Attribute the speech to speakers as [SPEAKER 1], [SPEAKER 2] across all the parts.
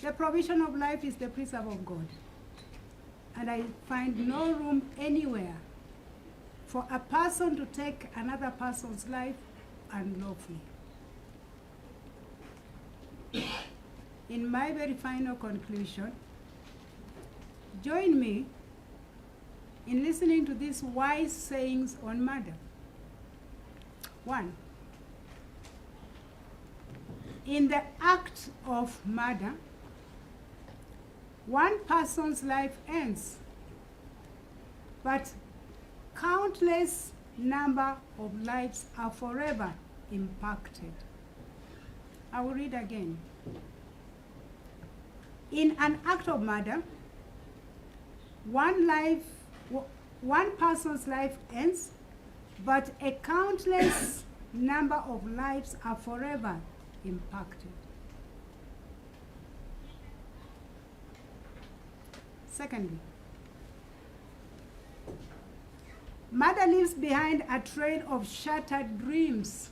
[SPEAKER 1] The provision of life is the preserve of God. And I find no room anywhere for a person to take another person's life unlawfully. In my very final conclusion, join me in listening to these wise sayings on murder. 1. In the act of murder, one person's life ends, but countless number of lives are forever impacted. I will read again. In an act of murder, one person's life ends, but a countless number of lives are forever impacted. Secondly, murder leaves behind a trail of shattered dreams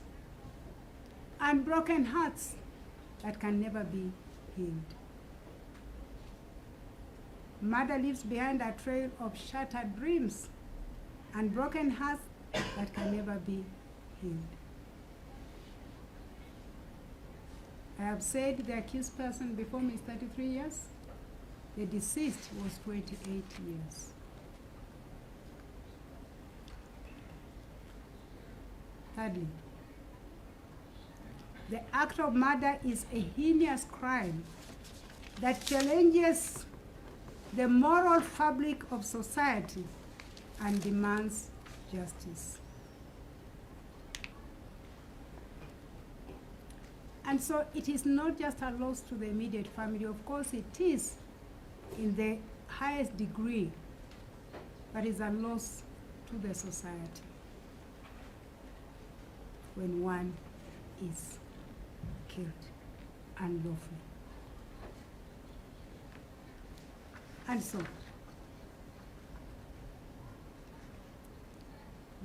[SPEAKER 1] and broken hearts that can never be healed. Murder leaves behind a trail of shattered dreams and broken hearts that can never be healed. I have said the accused person before me is 33 years. The deceased was 28 years. Thirdly, the act of murder is a heinous crime that challenges the moral fabric of society and demands justice. And so it is not just a loss to the immediate family. Of course it is in the highest degree, but it's a loss to the society when one is killed unlawfully. And so,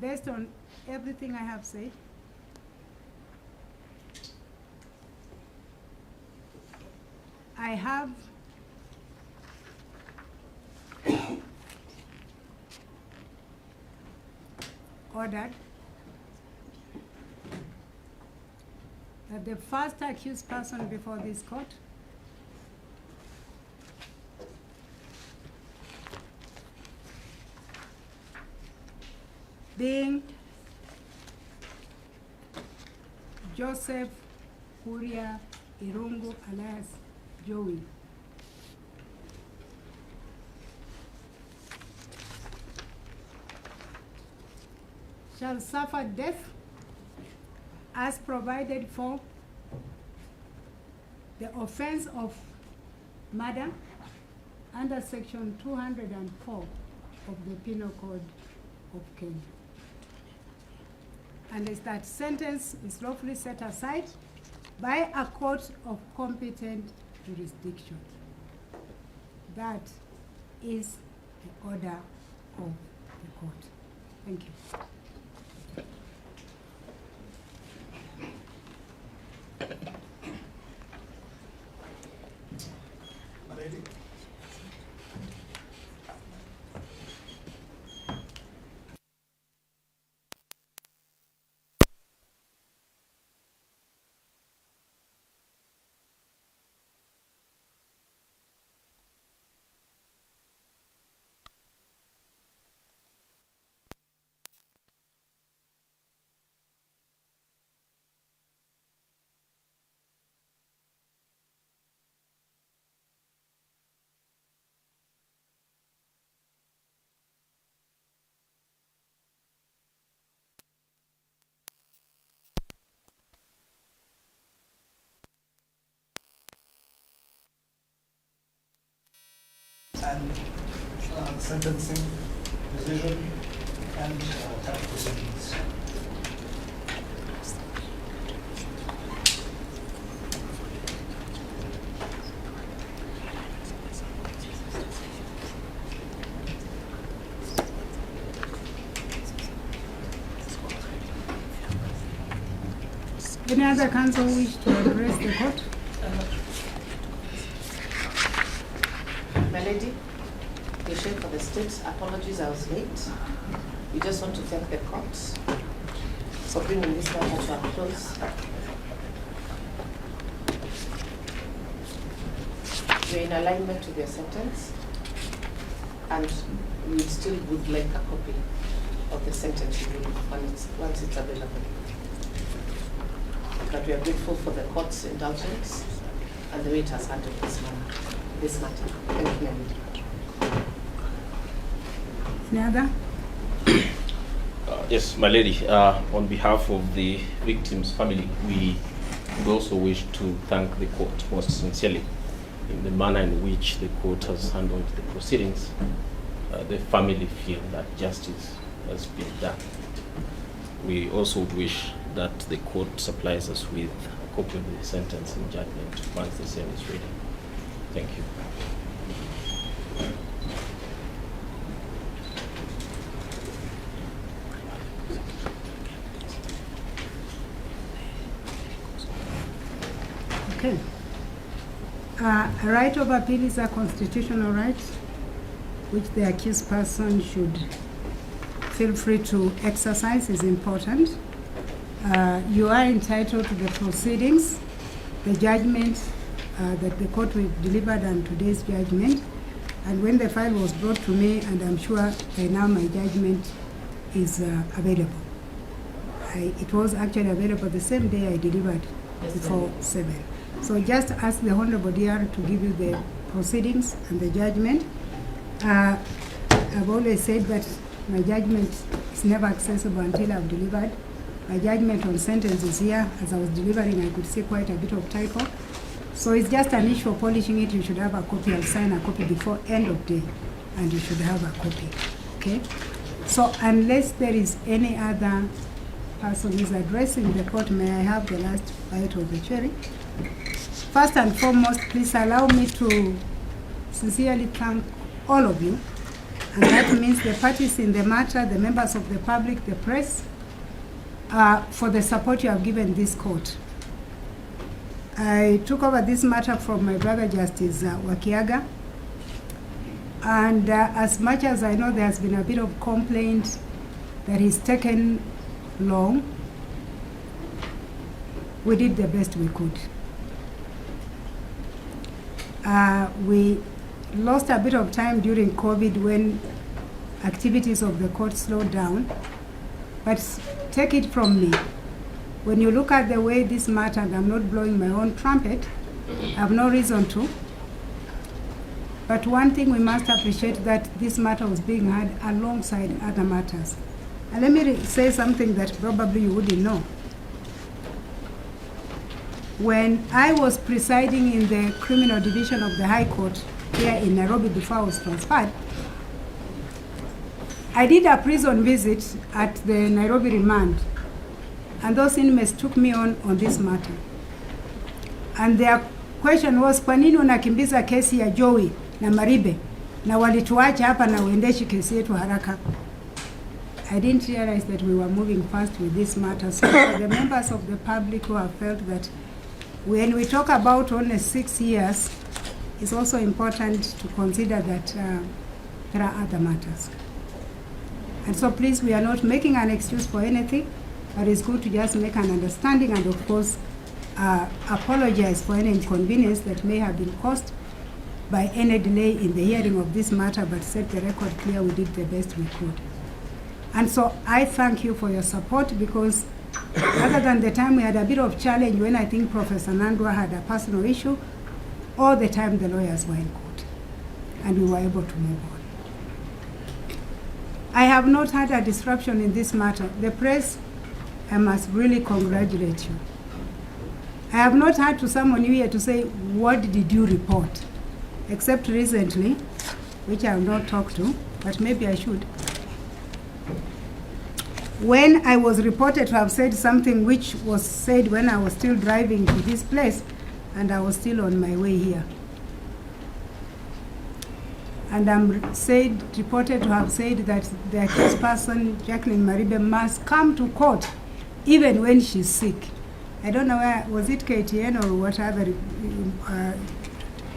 [SPEAKER 1] based on everything I have said, I have ordered that the first accused person before this court being Joseph Kuria Irungu alias Jowie, shall suffer death as provided for the offense of murder under section 204 of the Penal Code of Kenya. And as that sentence is lawfully set aside by a court of competent jurisdiction. That is the order of the court. Thank you.
[SPEAKER 2] And sentencing decision and tax proceedings.
[SPEAKER 1] Any other counsel wish to address the court?
[SPEAKER 3] Melody, you shared for the state. Apologies, I was late. We just want to thank the court for bringing this matter to a close. We're in alignment with your sentence, and we still would like a copy of the sentence once it's available. But we are grateful for the court's indulgence and the way it has handled this matter. Thank you, Melody.
[SPEAKER 1] Any other?
[SPEAKER 4] Yes, my lady, on behalf of the victim's family, we would also wish to thank the court most sincerely in the manner in which the court has handled the proceedings. The family feel that justice has been done. We also would wish that the court supplies us with a copy of the sentence and judgment once the same is ready. Thank you.
[SPEAKER 1] Okay. A right of appeal is a constitutional right which the accused person should feel free to exercise. Is important. You are entitled to the proceedings, the judgment that the court will deliver on today's judgment. And when the file was brought to me, and I'm sure by now my judgment is available. It was actually available the same day I delivered, before 7. So just ask the Honorable DR to give you the proceedings and the judgment. I've always said that my judgment is never accessible until I've delivered. My judgment on sentence is here. As I was delivering, I could see quite a bit of typo. So it's just an issue of polishing it. You should have a copy. I'll sign a copy before end of day, and you should have a copy. Okay? So unless there is any other person who is addressing the court, may I have the last bite of the cherry? First and foremost, please allow me to sincerely thank all of you, and that means the parties in the matter, the members of the public, the press, for the support you have given this court. I took over this matter from my brother Justice Wakiaga, and as much as I know there has been a bit of complaint that it's taken long, we did the best we could. We lost a bit of time during COVID when activities of the court slowed down, but take it from me, when you look at the way this matter, and I'm not blowing my own trumpet, I have no reason to, but one thing we must appreciate, that this matter was being had alongside other matters. And let me say something that probably you wouldn't know. When I was presiding in the criminal division of the High Court here in Nairobi before I was transferred, I did a prison visit at the Nairobi remand, and those inmates took me on this matter. And their question was, kwa nini unakimbiza kesi ya Jowie na Maribe na walituacha hapa na uendeshi kesi yetu haraka? I didn't realize that we were moving fast with this matter. So for the members of the public who have felt that when we talk about only 6 years, it's also important to consider that there are other matters. And so please, we are not making an excuse for anything, but it's good to just make an understanding and of course apologize for any inconvenience that may have been caused by any delay in the hearing of this matter, but set the record clear, we did the best we could. And so I thank you for your support, because other than the time we had a bit of challenge when I think Professor Nandwa had a personal issue, all the time the lawyers were in court, and we were able to move on. I have not had a disruption in this matter. The press, I must really congratulate you. I have not had to summon you here to say, what did you report? Except recently, which I have not talked to, but maybe I should. When I was reported to have said something which was said when I was still driving to this place, and I was still on my way here. And I'm reported to have said that the accused person, Jacqueline Maribe, must come to court even when she's sick. I don't know where, was it KTN or what other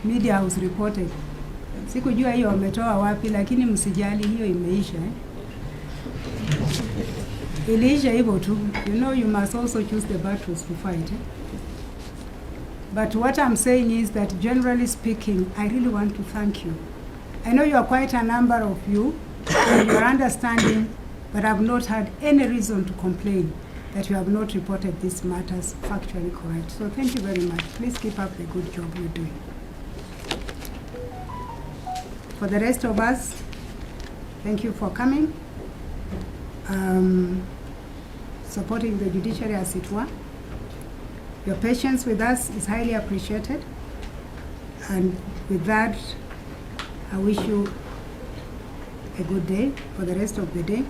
[SPEAKER 1] media house reported? Sikujua hiyo wametoa wapi, lakini msijali, hiyo imeisha. Iliisha hivyo tu. You know, you must also choose the battles to fight. But what I'm saying is that generally speaking, I really want to thank you. I know you are quite a number of you, and you are understanding, but I've not had any reason to complain that you have not reported these matters factually correct. So thank you very much. Please keep up the good job you're doing. For the rest of us, thank you for coming, supporting the judiciary as it were. Your patience with us is highly appreciated. And with that, I wish you a good day for the rest of the day.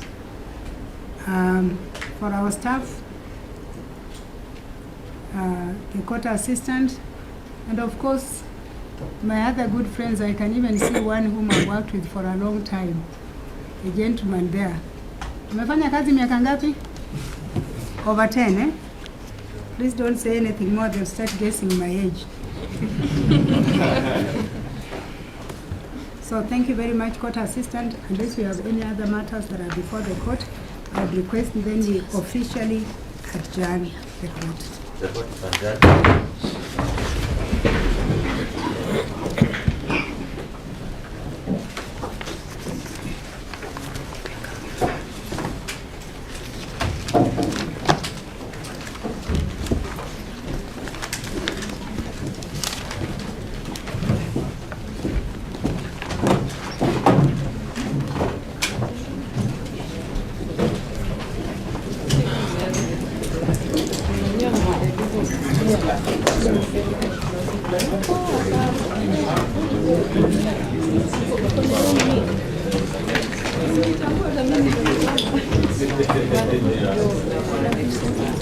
[SPEAKER 1] For our staff, the court assistant, and of course, my other good friends, I can even see one whom I worked with for a long time, a gentleman there. Umefanya kazi miaka ngapi? Over 10, eh? Please don't say anything more, they'll start guessing my age. So thank you very much, court assistant. Unless you have any other matters that are before the court, I would request then we officially adjourn the court.
[SPEAKER 5] The court is adjourned.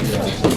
[SPEAKER 3] Thank you.